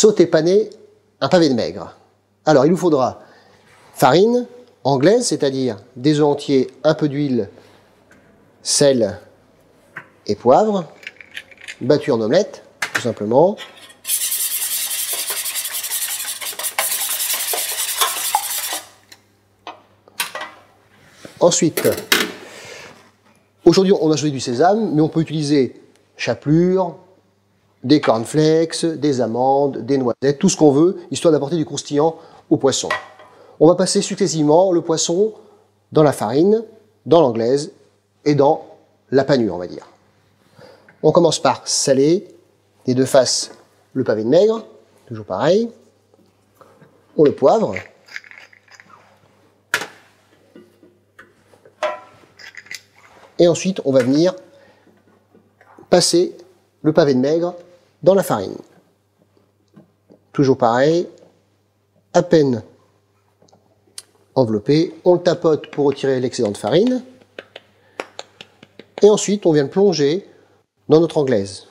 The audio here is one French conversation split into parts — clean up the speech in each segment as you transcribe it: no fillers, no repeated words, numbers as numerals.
sauté pané un pavé de maigre. Alors, il nous faudra farine anglaise, c'est-à-dire des œufs entiers, un peu d'huile, sel et poivre, battu en omelette, tout simplement. Ensuite, aujourd'hui on a choisi du sésame, mais on peut utiliser chapelure, des cornflakes, des amandes, des noisettes, tout ce qu'on veut, histoire d'apporter du croustillant au poisson. On va passer successivement le poisson dans la farine, dans l'anglaise et dans la panure, on va dire. On commence par saler des deux faces le pavé de maigre, toujours pareil. On le poivre. Et ensuite, on va venir passer le pavé de maigre dans la farine. Toujours pareil, à peine enveloppé, on le tapote pour retirer l'excédent de farine. Et ensuite, on vient le plonger dans notre anglaise.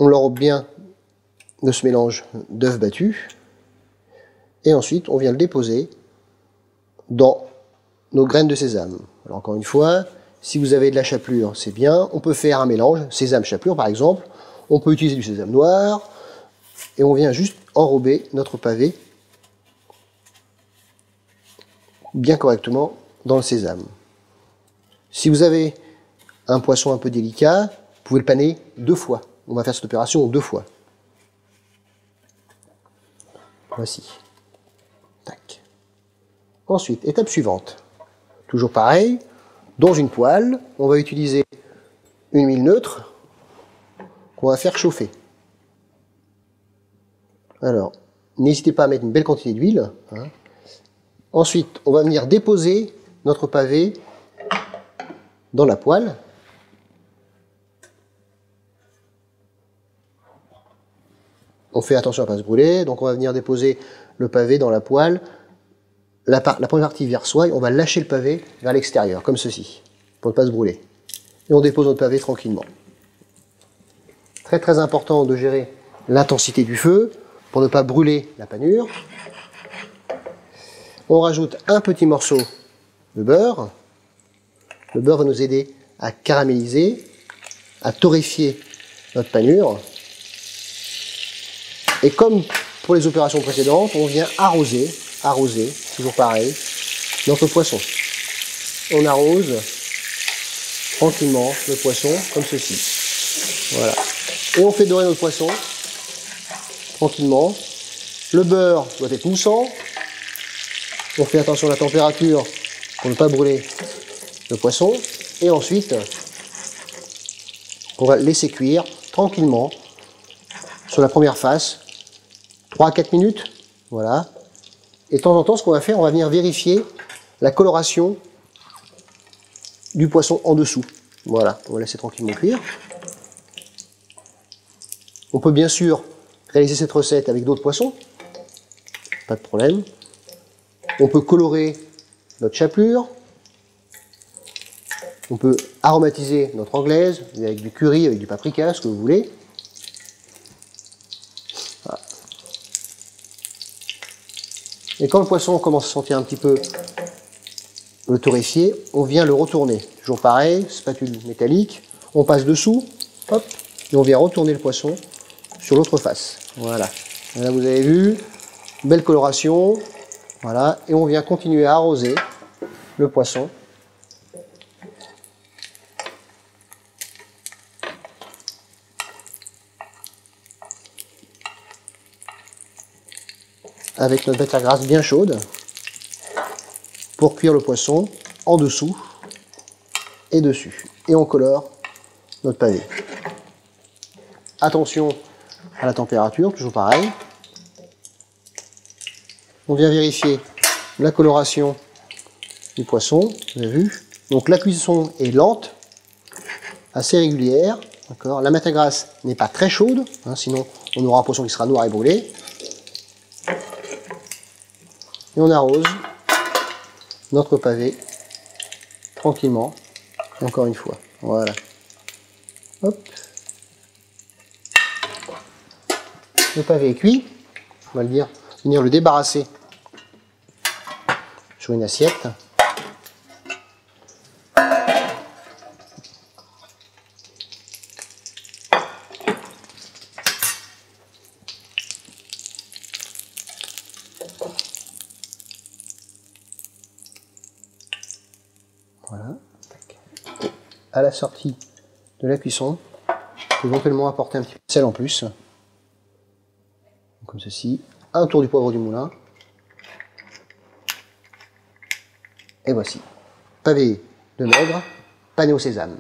On l'enrobe bien de ce mélange d'œufs battus. Et ensuite, on vient le déposer dans nos graines de sésame. Alors encore une fois, si vous avez de la chapelure, c'est bien. On peut faire un mélange, sésame-chapelure par exemple. On peut utiliser du sésame noir. Et on vient juste enrober notre pavé bien correctement dans le sésame. Si vous avez un poisson un peu délicat, vous pouvez le paner 2 fois. On va faire cette opération 2 fois. Voici. Tac. Ensuite, étape suivante. Toujours pareil, dans une poêle, on va utiliser une huile neutre qu'on va faire chauffer. Alors, n'hésitez pas à mettre une belle quantité d'huile. Hein. Ensuite, on va venir déposer notre pavé dans la poêle. On fait attention à ne pas se brûler, donc on va venir déposer le pavé dans la poêle. La première partie vers soi, on va lâcher le pavé vers l'extérieur, comme ceci, pour ne pas se brûler. Et on dépose notre pavé tranquillement. Très très important de gérer l'intensité du feu, pour ne pas brûler la panure. On rajoute un petit morceau de beurre. Le beurre va nous aider à caraméliser, à torréfier notre panure. Et comme pour les opérations précédentes, on vient arroser, toujours pareil, notre poisson. On arrose tranquillement le poisson, comme ceci. Voilà. Et on fait dorer notre poisson, tranquillement. Le beurre doit être moussant. On fait attention à la température pour ne pas brûler le poisson. Et ensuite, on va laisser cuire tranquillement sur la première face, 3 à 4 minutes. Voilà. Et de temps en temps, ce qu'on va faire, on va venir vérifier la coloration du poisson en dessous. Voilà, on va laisser tranquillement cuire. On peut bien sûr réaliser cette recette avec d'autres poissons, pas de problème. On peut colorer notre chapelure. On peut aromatiser notre anglaise avec du curry, avec du paprika, ce que vous voulez. Voilà. Et quand le poisson commence à sentir un petit peu le torréfier, on vient le retourner. Toujours pareil, spatule métallique. On passe dessous, hop, et on vient retourner le poisson sur l'autre face. Voilà. Là, vous avez vu, belle coloration. Voilà. Et on vient continuer à arroser le poisson. Avec notre matière grasse bien chaude pour cuire le poisson en dessous et dessus. Et on colore notre pavé. Attention à la température, toujours pareil. On vient vérifier la coloration du poisson, vous avez vu. Donc la cuisson est lente, assez régulière. La matière grasse n'est pas très chaude, hein, sinon on aura un poisson qui sera noir et brûlé. Et on arrose notre pavé tranquillement, encore une fois. Voilà. Hop. Le pavé est cuit. On va venir le débarrasser sur une assiette. Voilà. Et à la sortie de la cuisson, on peut éventuellement apporter un petit peu de sel en plus. Comme ceci. Un tour du poivre du moulin. Et voici. Pavé de maigre, pané au sésame.